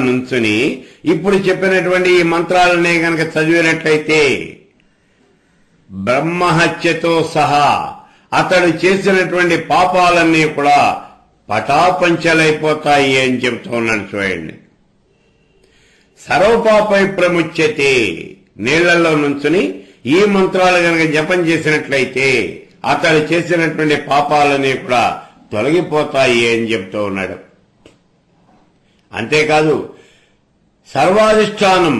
నుంచుని ఇప్పుడు చెప్పినటువంటి ఈ మంత్రాలనే గనక చదివినట్లయితే బ్రహ్మహత్యతో సహా అతడు చేసినటువంటి పాపాలన్నీ కూడా పటాపంచలైపోతాయి అని చెబుతూ ఉన్నాడు. చూడండి, సర్వపాపై ప్రముచ్యతే, నీళ్లలో నుంచుని ఈ మంత్రాలు గనక జపం చేసినట్లయితే అతడు చేసినటువంటి పాపాలన్నీ కూడా తొలగిపోతాయి అని చెప్తూ ఉన్నాడు. అంతేకాదు, సర్వాధిష్టానం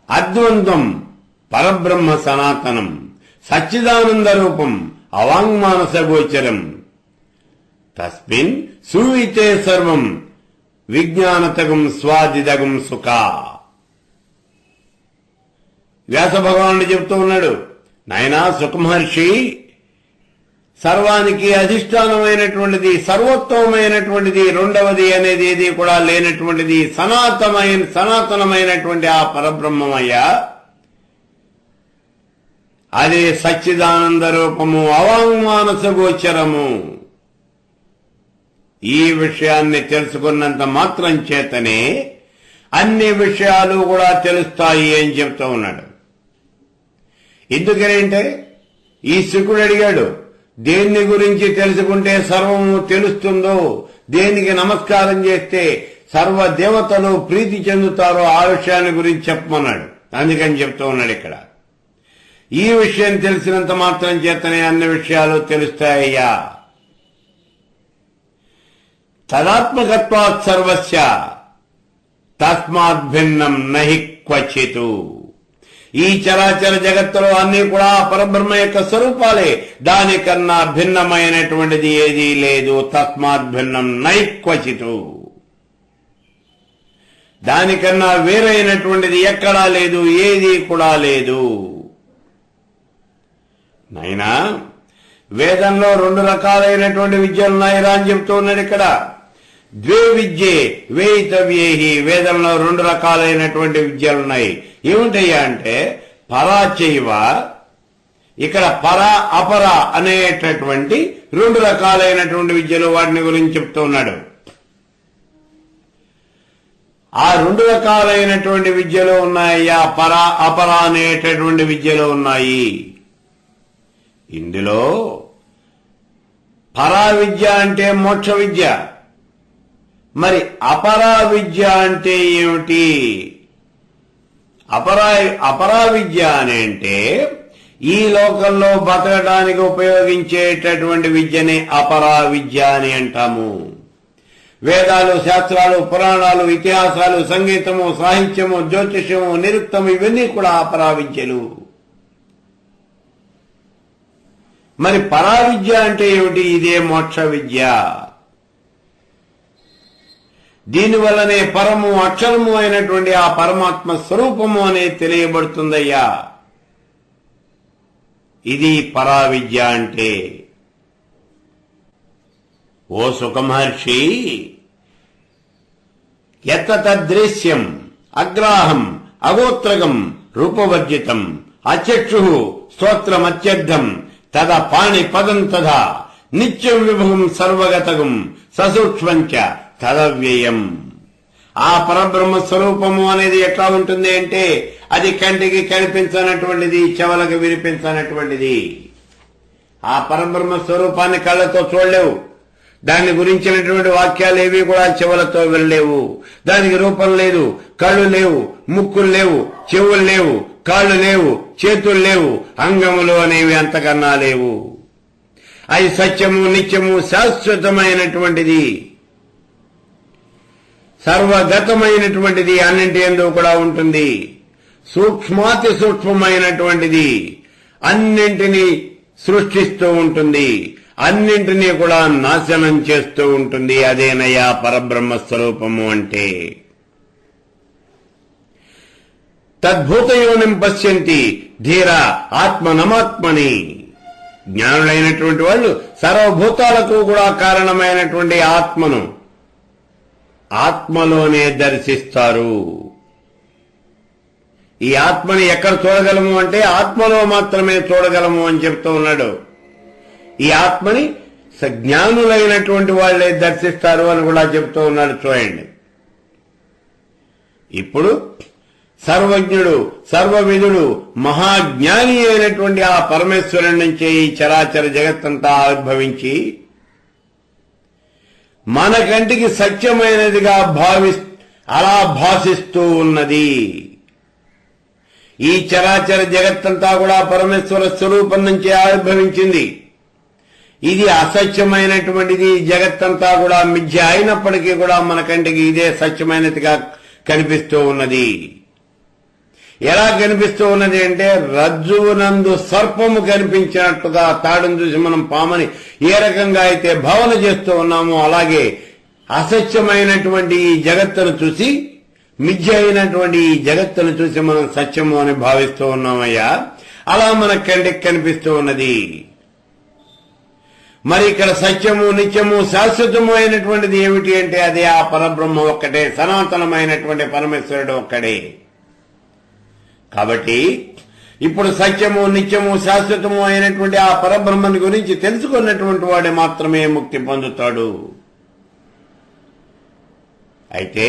అద్వంద్వం పరబ్రహ్మ సనాతనం సచ్చిదానంద రూపం అవాంగ్మానస గోచరం తస్మిన్ సువితే సర్వం విజ్ఞానతగం స్వాదిదగం సుఖ. వ్యాస భగవానుడు చెప్తూ ఉన్నాడు, నాయనా సుఖమహర్షి, సర్వానికి అధిష్టానమైనటువంటిది, సర్వోత్తమైనటువంటిది, రెండవది అనేది ఏది కూడా లేనటువంటిది సనాతనమైనటువంటి ఆ పరబ్రహ్మమయ్యా, అదే సచ్చిదానంద రూపము అవాంగ్మానస గోచరము. ఈ విషయాన్ని తెలుసుకున్నంత మాత్రం చేతనే అన్ని విషయాలు కూడా తెలుస్తాయి అని చెప్తూ ఉన్నాడు. ఎందుకనంటే ఈ శుకుడు అడిగాడు, దేన్ని గురించి తెలుసుకుంటే సర్వము తెలుస్తుందో, దేనికి నమస్కారం చేస్తే సర్వ దేవతలు ప్రీతి చెందుతారో ఆ విషయాన్ని గురించి చెప్పమన్నాడు. అందుకని చెప్తూ ఉన్నాడు ఇక్కడ. ఈ విషయం తెలిసినంత మాత్రం చేతనే అన్ని విషయాలు తెలుస్తాయ్యా. తదాత్మకత్వాత్ సర్వస్య తస్మాత్ భిన్నం నహి క్వచితు. ఈ చరాచర జగత్తులో అన్ని కూడా పరబ్రహ్మ యొక్క స్వరూపాలే, దానికన్నా భిన్నమైనటువంటిది ఏదీ లేదు. తస్మాత్ భిన్నం నహి క్వచితు, దానికన్నా వేరైనటువంటిది ఎక్కడా లేదు, ఏదీ కూడా లేదు. నైనా వేదంలో రెండు రకాలైనటువంటి విద్యలున్నాయిరా అని చెప్తూ ఉన్నాడు ఇక్కడ. ద్వే విద్యే వేయితవ్యేహి, వేదంలో రెండు రకాలైనటువంటి విద్యలున్నాయి. ఏమిటయ్యా అంటే పరాచైవ, ఇక్కడ పర అపర అనేటటువంటి రెండు రకాలైనటువంటి విద్యలు, వాటిని గురించి చెప్తూ ఉన్నాడు. ఆ రెండు రకాలైనటువంటి విద్యలు ఉన్నాయ్యా, పర అపర అనేటటువంటి విద్యలు ఉన్నాయి. ఇందులో పరా విద్య అంటే మోక్ష విద్య, మరి అపరా విద్య అంటే ఏమిటి? అపరా విద్య అని అంటే ఈ లోకంలో బతకడానికి ఉపయోగించేటటువంటి విద్యని అపరా విద్య అని అంటాము. వేదాలు, శాస్త్రాలు, పురాణాలు, ఇతిహాసాలు, సంగీతము, సాహిత్యము, జ్యోతిషము, నిరుక్తము, ఇవన్నీ కూడా అపరా విద్యలు. మరి పరా విద్య అంటే ఏమిటి? ఇదే మోక్ష విద్య. దీనివల్లనే పరము అక్షరము అయినటువంటి ఆ పరమాత్మ స్వరూపము అనేది తెలియబడుతుందయ్యా. ఇది పరా విద్య అంటే. ఓ సుఖమహర్షి, యత్త తద్దృశ్యం అగ్రాహం అగోత్రగం రూపవర్జితం అచక్షు స్తోత్రమత్యర్థం తద పాణి పదం తదా నిత్యం విభవం సర్వగతగం ససూక్ష్మంచ తదవ్యయం. ఆ పరబ్రహ్మ స్వరూపము అనేది ఎట్లా ఉంటుంది అంటే అది కంటికి కనిపించనటువంటిది, చెవులకు వినిపించనటువంటిది. ఆ పరబ్రహ్మ స్వరూపాన్ని కళ్ళతో చూడలేవు, దాన్ని గురించినటువంటి వాక్యాలు ఏవి కూడా చెవులతో వినలేవు. దానికి రూపం లేదు, కళ్ళు లేవు, ముక్కులు లేవు, చెవులు లేవు, కాళ్ళు లేవు, చేతులు లేవు, అంగములు అనేవి అంతకన్నా లేవు. అది సత్యము, నిత్యము, శాశ్వతమైనటువంటిది, సర్వగతమైనటువంటిది, అన్నింటి యందు కూడా ఉంటుంది. సూక్ష్మాతి సూక్ష్మమైనటువంటిది, అన్నింటినీ సృష్టిస్తూ ఉంటుంది, అన్నింటినీ కూడా నాశనం చేస్తూ ఉంటుంది. అదేనయ్యా పరబ్రహ్మ స్వరూపము అంటే. తద్భూతయోనిం పశ్యంతి ధీర ఆత్మనమాత్మని. జ్ఞానులైనటువంటి వాళ్ళు సర్వభూతాలకు కూడా కారణమైనటువంటి ఆత్మను ఆత్మలోనే దర్శిస్తారు. ఈ ఆత్మని ఎక్కడ చూడగలము అంటే ఆత్మలో మాత్రమే చూడగలము అని చెప్తూ ఉన్నాడు. ఈ ఆత్మని జ్ఞానులైనటువంటి వాళ్లే దర్శిస్తారు అని కూడా చెప్తూ ఉన్నాడు. చూడండి, ఇప్పుడు సర్వజ్ఞుడు సర్వవిధుడు మహాజ్ఞాని అయినటువంటి ఆ పరమేశ్వరుడి నుంచే ఈ చరాచర జగత్తంతా ఆవిర్భవించి మన కంటికి సత్యమైనదిగా అలా భాసిస్తూ ఉన్నది. ఈ చరాచర జగత్తంతా కూడా పరమేశ్వర స్వరూపం నుంచి ఆవిర్భవించింది. ఇది అసత్యమైనటువంటిది. జగత్తంతా కూడా మిథ్య అయినప్పటికీ కూడా మన కంటికి ఇదే సత్యమైనదిగా కనిపిస్తూ ఉన్నది. ఎలా కనిపిస్తూ ఉన్నది అంటే రజ్జువునందు సర్పము కనిపించినట్టుగా తాడును చూసి మనం పామని ఏ రకంగా అయితే భావన చేస్తూ ఉన్నామో అలాగే అసత్యమైనటువంటి ఈ జగత్తును చూసి మిథ్య అయినటువంటి ఈ జగత్తును చూసి మనం సత్యము అని భావిస్తూ ఉన్నామయ్యా. అలా మన కంటికి కనిపిస్తూ ఉన్నది. మరి ఇక్కడ సత్యము నిత్యము శాశ్వతము అయినటువంటిది ఏమిటి అంటే అదే ఆ పరబ్రహ్మ ఒక్కటే, సనాతనమైనటువంటి పరమేశ్వరుడు ఒక్కడే. కాబట్టి ఇప్పుడు సత్యము నిత్యము శాశ్వతము అయినటువంటి ఆ పరబ్రహ్మని గురించి తెలుసుకున్నటువంటి వాడే మాత్రమే ముక్తి పొందుతాడు. అయితే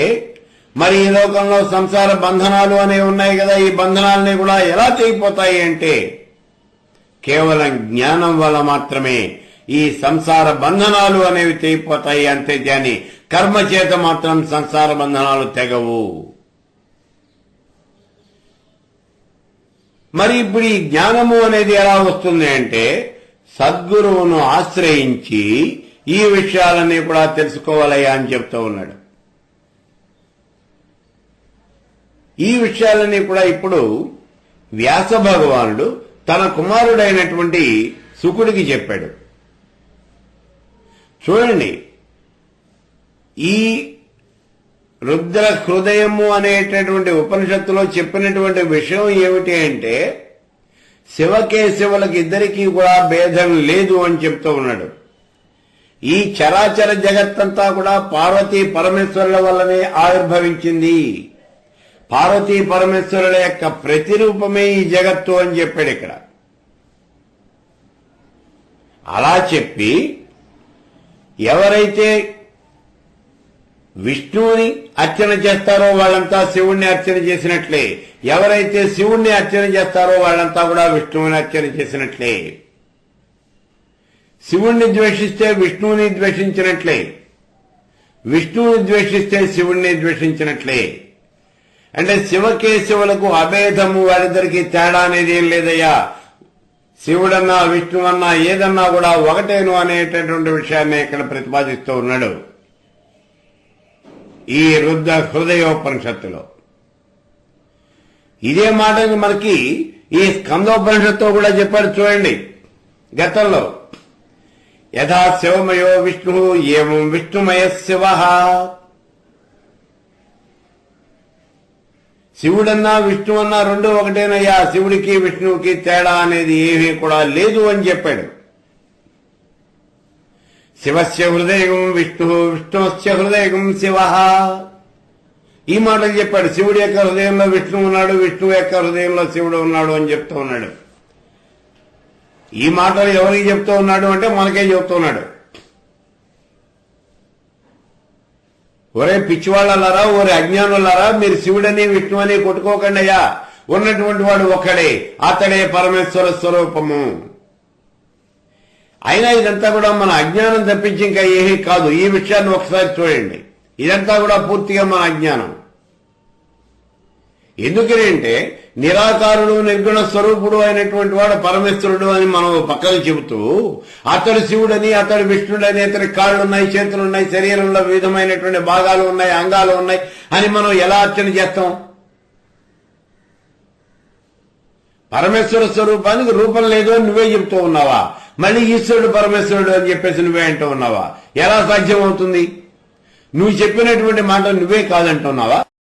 మరి ఈ లోకంలో సంసార బంధనాలు అనేవి ఉన్నాయి కదా, ఈ బంధనాలని కూడా ఎలా తెగిపోతాయి అంటే కేవలం జ్ఞానం వల్ల మాత్రమే ఈ సంసార బంధనాలు అనేవి తెగిపోతాయి. అంతే కానీ కర్మ చేత మాత్రం సంసార బంధనాలు తెగవు. మరి ఇప్పుడు ఈ జ్ఞానము అనేది ఎలా వస్తుంది అంటే సద్గురువును ఆశ్రయించి ఈ విషయాలన్నీ కూడా తెలుసుకోవాలయ్యా అని చెప్తూ ఉన్నాడు. ఈ విషయాలన్నీ కూడా ఇప్పుడు వ్యాస భగవానుడు తన కుమారుడైనటువంటి శుకుడికి చెప్పాడు. చూడండి, ఈ రుద్ర హృదయము అనేటటువంటి ఉపనిషత్తులో చెప్పినటువంటి విషయం ఏమిటి అంటే శివకేశవులకు ఇద్దరికీ కూడా భేదం లేదు అని చెప్తూ ఉన్నాడు. ఈ చరాచర జగత్తంతా కూడా పార్వతీ పరమేశ్వరుల వల్లనే ఆవిర్భవించింది. పార్వతీ పరమేశ్వరుల యొక్క ప్రతిరూపమే ఈ జగత్తు అని చెప్పాడు ఇక్కడ. అలా చెప్పి ఎవరైతే విష్ణువుని అర్చన చేస్తారో వాళ్ళంతా శివుణ్ణి అర్చన చేసినట్లే, ఎవరైతే శివుణ్ణి అర్చన చేస్తారో వాళ్ళంతా కూడా విష్ణువుని అర్చన చేసినట్లే. శివుణ్ణి ద్వేషిస్తే విష్ణువుని ద్వేషించినట్లే, విష్ణువుని ద్వేషిస్తే శివుణ్ణి ద్వేషించినట్లే. అంటే శివకేశవులకు అభేదము, వారిద్దరికి తేడా అనేది ఏం లేదయ్యా. శివుడన్నా విష్ణువన్నా ఏదన్నా కూడా ఒకటేను అనేటటువంటి విషయాన్ని ఇక్కడ ప్రతిపాదిస్తూ ఉన్నాడు ఈ రుద్ర హృదయోపనిషత్తులో. ఇదే మాట మనకి ఈ స్కందోపనిషత్తులో కూడా చెప్పాడు. చూడండి, గతంలో యథా శివమయో విష్ణు ఏవం విష్ణుమయ శివ. శివుడన్నా విష్ణువన్నా రెండు ఒకటేనయ్యా, శివుడికి విష్ణువుకి తేడా అనేది ఏమీ కూడా లేదు అని చెప్పాడు. శివస్య హృదయం విష్ణు విష్ణుస్య హృదయం శివ. ఈ మాటలు చెప్పాడు. శివుడి యొక్క హృదయంలో విష్ణువు ఉన్నాడు, విష్ణువు యొక్క హృదయంలో శివుడు ఉన్నాడు అని చెప్తూ ఉన్నాడు. ఈ మాటలు ఎవరికి చెప్తూ ఉన్నాడు అంటే మనకే చెప్తూ ఉన్నాడు. ఒరే పిచ్చివాళ్ళలారా, ఒరే అజ్ఞానులారా, మీరు శివుడని విష్ణువని కొట్టుకోకండి అయ్యా. ఉన్నటువంటి వాడు ఒక్కడే, అతడే పరమేశ్వర స్వరూపము. అయినా ఇదంతా కూడా మన అజ్ఞానం తప్పించి ఇంకా ఏమీ కాదు. ఈ విషయాన్ని ఒకసారి చూడండి. ఇదంతా కూడా పూర్తిగా మన అజ్ఞానం. ఎందుకంటే నిరాకారుడు నిర్గుణ స్వరూపుడు అయినటువంటి వాడు పరమేశ్వరుడు అని మనం పక్కన చెబుతూ అతడు శివుడని, అతడు విష్ణుడని, అతడి కాళ్ళున్నాయి, చేతులున్నాయి, శరీరంలో వివిధమైనటువంటి భాగాలు ఉన్నాయి, అంగాలు ఉన్నాయి అని మనం ఎలా అర్చన చేస్తాం? పరమేశ్వర స్వరూపానికి రూపం లేదు అని నువ్వే చెబుతూ ఉన్నావా? మళ్ళీ ఈశ్వరుడు పరమేశ్వరుడు అని చెప్పేసి నువ్వే అంటూ ఉన్నావా? ఎలా సాధ్యం అవుతుంది? నువ్వు చెప్పినటువంటి మాట నువ్వే కాదంటున్నావా?